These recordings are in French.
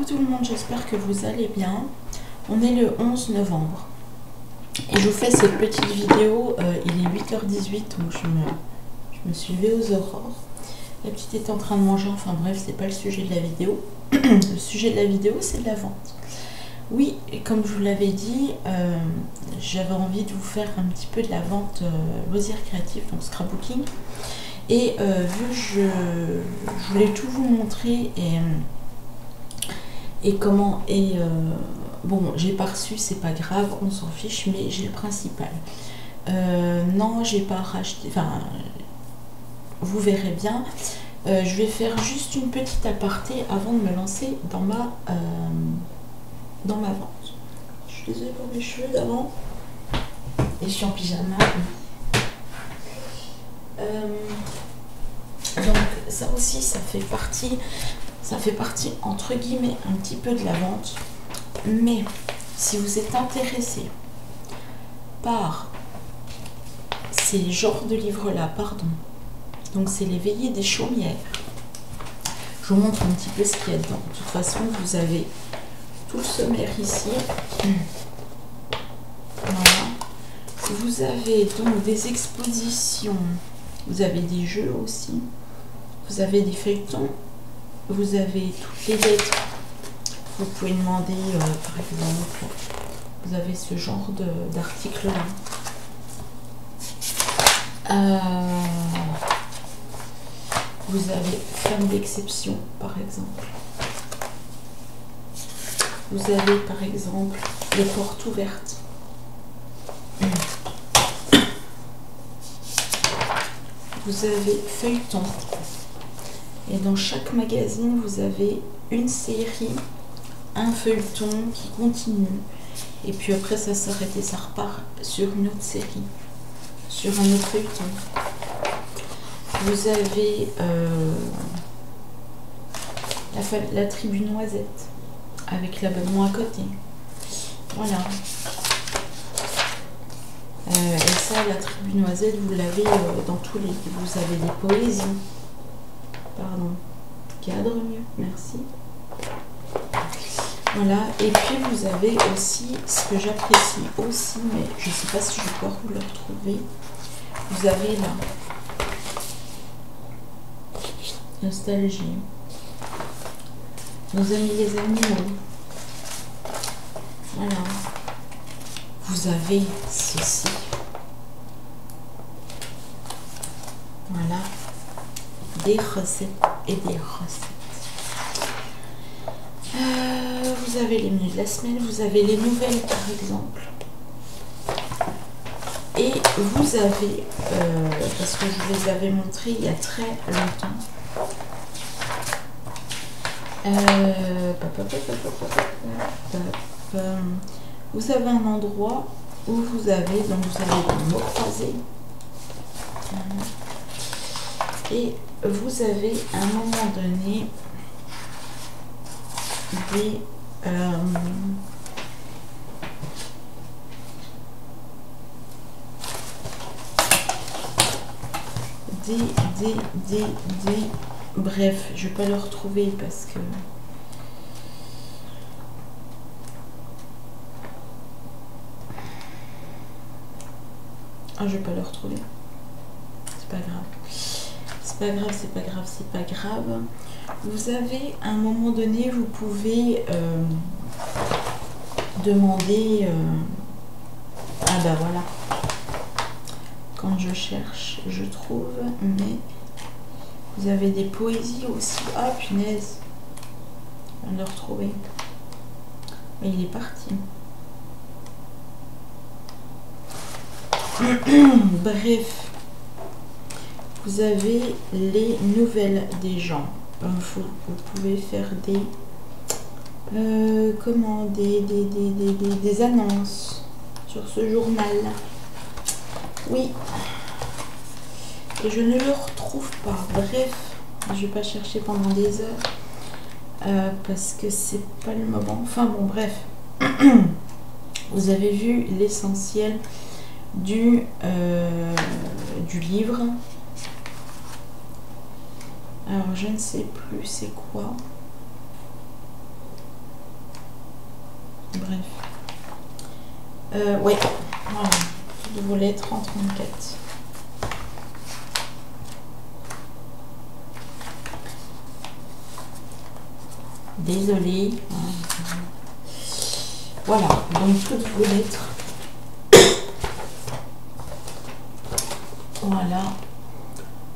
Coucou tout le monde, j'espère que vous allez bien. On est le 11 novembre et je vous fais cette petite vidéo. Il est 8h18, donc je me suis levée aux aurores. La petite est en train de manger, enfin bref, c'est pas le sujet de la vidéo. Le sujet de la vidéo, c'est de la vente. Oui, et comme je vous l'avais dit, j'avais envie de vous faire un petit peu de la vente loisirs créatifs, donc scrapbooking. Et vu que je voulais tout vous montrer et comment, bon, j'ai pas reçu, c'est pas grave, on s'en fiche, mais j'ai le principal. Non, j'ai pas racheté, enfin, vous verrez bien. Je vais faire juste une petite aparté avant de me lancer dans ma vente. Je suis désolée pour mes cheveux d'avant. Et je suis en pyjama. Donc ça aussi, ça fait partie entre guillemets un petit peu de la vente. Mais si vous êtes intéressé par ces genres de livres-là, pardon, donc c'est les Veillées des chaumières. Je vous montre un petit peu ce qu'il y a dedans. De toute façon, vous avez tout le sommaire ici. Voilà. Vous avez donc des expositions, vous avez des jeux aussi, vous avez des feuilletons, vous avez toutes les lettres. Vous pouvez demander, par exemple, vous avez ce genre d'article-là. Vous avez Femme d'exception, par exemple. Vous avez, par exemple, les portes ouvertes. Vous avez feuilleton. Et dans chaque magazine, vous avez une série, un feuilleton qui continue. Et puis après, ça s'arrête et ça repart sur une autre série, sur un autre feuilleton. Vous avez la tribu Noisette avec l'abonnement à côté. Voilà. Et ça, la tribu Noisette, vous l'avez dans tous les livres. Vous avez des poésies. Pardon. Cadre mieux, merci. Voilà. Et puis vous avez aussi, ce que j'apprécie aussi, mais je ne sais pas si je vais pouvoir vous le retrouver. Vous avez là. Nostalgie. Nos amis les animaux. Voilà. Vous avez ceci. Voilà. Des recettes et des recettes. Vous avez les menus de la semaine. Vous avez les nouvelles par exemple. Et vous avez, parce que je vous les avais montré il y a très longtemps. Vous avez un endroit où vous avez des mots croisés. Et vous avez à un moment donné bref, je vais pas le retrouver parce que je vais pas le retrouver. C'est pas grave. C'est pas grave, c'est pas grave, c'est pas grave. Vous avez à un moment donné, vous pouvez demander ah bah voilà. Quand je cherche, je trouve, mais vous avez des poésies aussi. Ah punaise, je viens de le retrouver. Mais il est parti. Bref, vous avez les nouvelles des gens. Vous pouvez faire des des annonces sur ce journal. Oui. Et je ne le retrouve pas. Bref, je vais pas chercher pendant des heures parce que c'est pas le moment. Enfin bon, bref. Vous avez vu l'essentiel du livre. Alors je ne sais plus c'est quoi. bref. Ouais, voilà. Il devrait être en 34. Désolée. Voilà, donc toutes vos lettres. Voilà.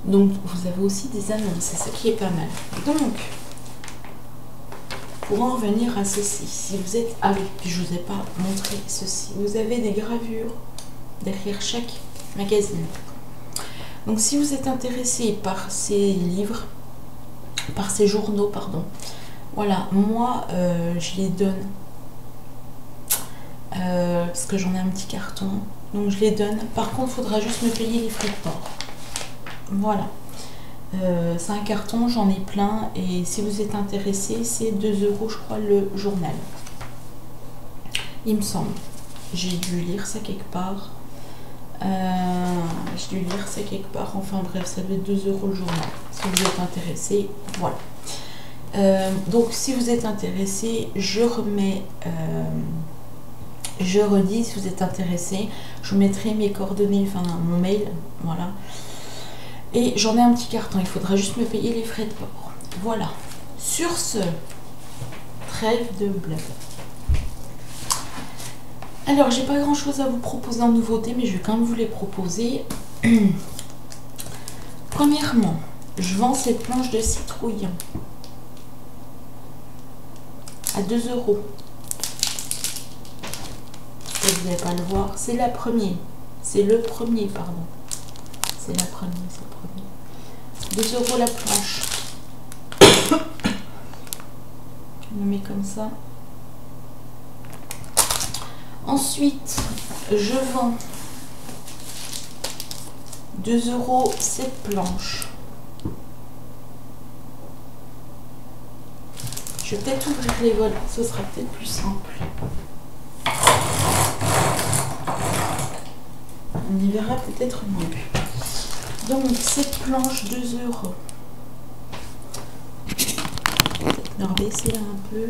Donc vous avez aussi des annonces, c'est ça qui est pas mal. Donc, pour en revenir à ceci, si vous êtes... Ah oui, puis je ne vous ai pas montré ceci. Vous avez des gravures derrière chaque magazine. Donc si vous êtes intéressé par ces livres, par ces journaux, pardon, voilà, moi je les donne. Parce que j'en ai un petit carton. Donc je les donne. Par contre, il faudra juste me payer les frais de port. Voilà. C'est un carton, j'en ai plein. Et si vous êtes intéressé, c'est 2 € je crois le journal. Il me semble. J'ai dû lire ça quelque part. Enfin bref, ça doit être 2 € le journal. Si vous êtes intéressé, voilà. Donc si vous êtes intéressé, je remets... je redis, si vous êtes intéressé, je vous mettrai mes coordonnées, enfin mon mail, voilà. Et j'en ai un petit carton, il faudra juste me payer les frais de port. Voilà. Sur ce, trêve de blabla. Alors, j'ai pas grand chose à vous proposer en nouveauté, mais je vais quand même vous les proposer. Premièrement, je vends cette planche de citrouille à 2 €. Vous n'allez pas le voir, c'est la première. C'est le premier, pardon. C'est la première, c'est le premier. 2 € la planche. Je le mets comme ça. Ensuite, je vends 2 € cette planche. Je vais peut-être ouvrir les volets, ce sera peut-être plus simple. On y verra peut-être mieux. Donc, cette planche, 2 €. Peut-être me rebaisser un peu.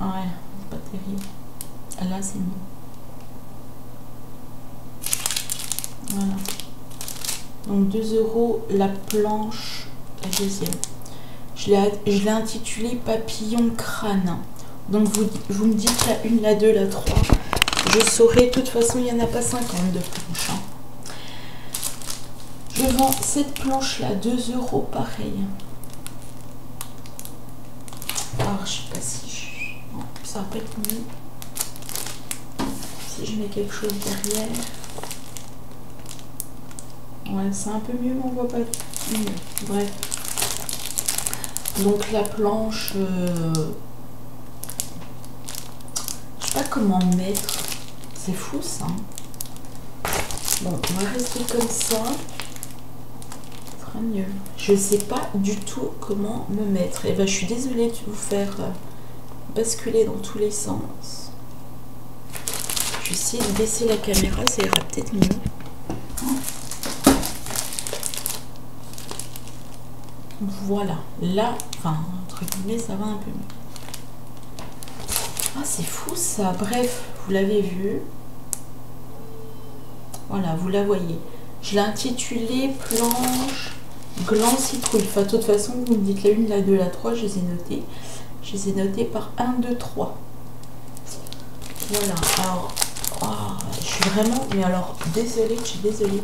Ouais, c'est pas terrible. Là, c'est mieux. Voilà. Donc, 2 € la planche, la deuxième. Je l'ai intitulée Papillon crâne. Donc, vous me dites la 1, la 2, la 3. Je saurai, de toute façon, il n'y en a pas 50 de planches. Hein. Je vends cette planche-là, 2 € pareil. Alors, je sais pas si non, ça va pas être mieux. Si je mets quelque chose derrière. Ouais, c'est un peu mieux, mais on voit pas mieux. Bref. Donc, la planche... je sais pas comment mettre. C'est fou, ça. Bon, on va rester comme ça. Ce sera mieux. Je sais pas du tout comment me mettre. Et ben, je suis désolée de vous faire basculer dans tous les sens. Je vais essayer de baisser la caméra, ça ira peut-être mieux. Voilà. Là, enfin, entre guillemets, ça va un peu mieux. Ah, c'est fou, ça. Bref, vous l'avez vu. Voilà, vous la voyez. Je l'ai intitulée planche gland citrouille. Enfin, de toute façon, vous me dites la 1, la 2, la 3, je les ai notées. Je les ai notées par 1, 2, 3. Voilà. Alors, oh, je suis vraiment... Mais alors, désolée, je suis désolée.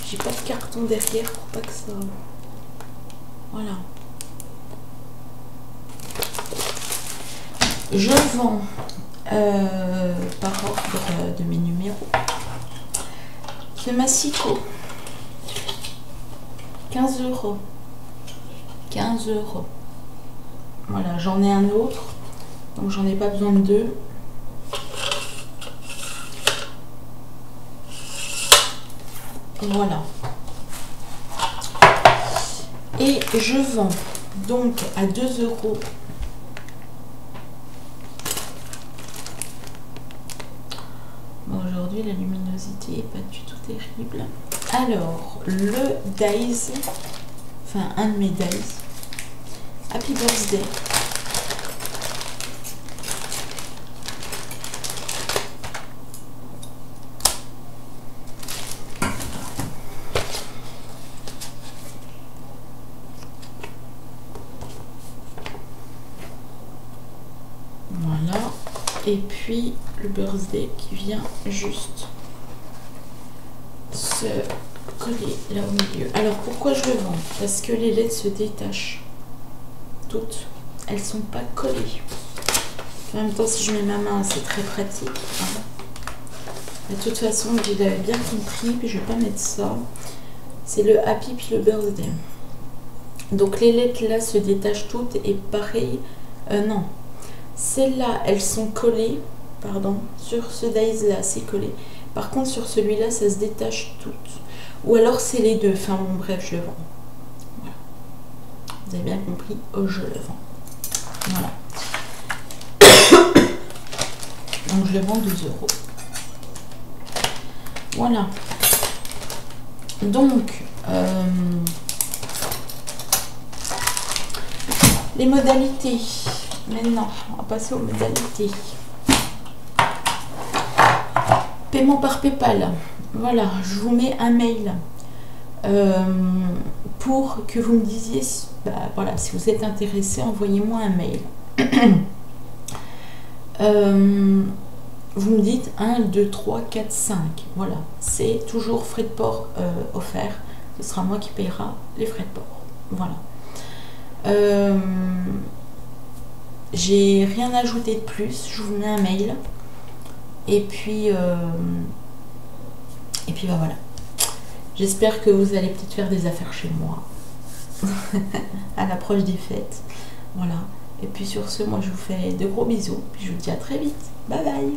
J'ai pas de carton derrière pour pas que ça... Voilà. Je vends par ordre de mes numéros. Ce massicot, 15 €. 15 €. Voilà, j'en ai un autre, donc j'en ai pas besoin de deux. Voilà. Et je vends donc à 2 €. Aujourd'hui, la luminosité n'est pas du tout terrible. Alors, le Days, enfin un de mes Days, Happy Birthday. Voilà. Et puis le birthday qui vient juste se coller là au milieu. Alors pourquoi je le vends? Parce que les lettres se détachent. Toutes. Elles sont pas collées. En même temps, si je mets ma main, c'est très pratique. Hein. De toute façon, vous l'avez bien compris, puis je vais pas mettre ça. C'est le happy puis le birthday. Donc les lettres là se détachent toutes et pareil, non. Celles-là, elles sont collées, pardon, sur ce dies là, c'est collé. Par contre, sur celui-là, ça se détache toutes. Ou alors c'est les deux. Enfin bon, bref, je le vends. Voilà. Vous avez bien compris, je le vends. Voilà. Donc je le vends 12 €. Voilà. Donc, les modalités. Maintenant, on va passer aux modalités. Paiement par PayPal. Voilà, je vous mets un mail pour que vous me disiez, voilà, si vous êtes intéressé, envoyez-moi un mail. Vous me dites 1, 2, 3, 4, 5. Voilà, c'est toujours frais de port offert. Ce sera moi qui paiera les frais de port. Voilà. J'ai rien ajouté de plus. Je vous mets un mail. Et puis bah voilà. J'espère que vous allez peut-être faire des affaires chez moi à l'approche des fêtes. Voilà. Et puis sur ce, moi je vous fais de gros bisous. Puis je vous dis à très vite. Bye bye.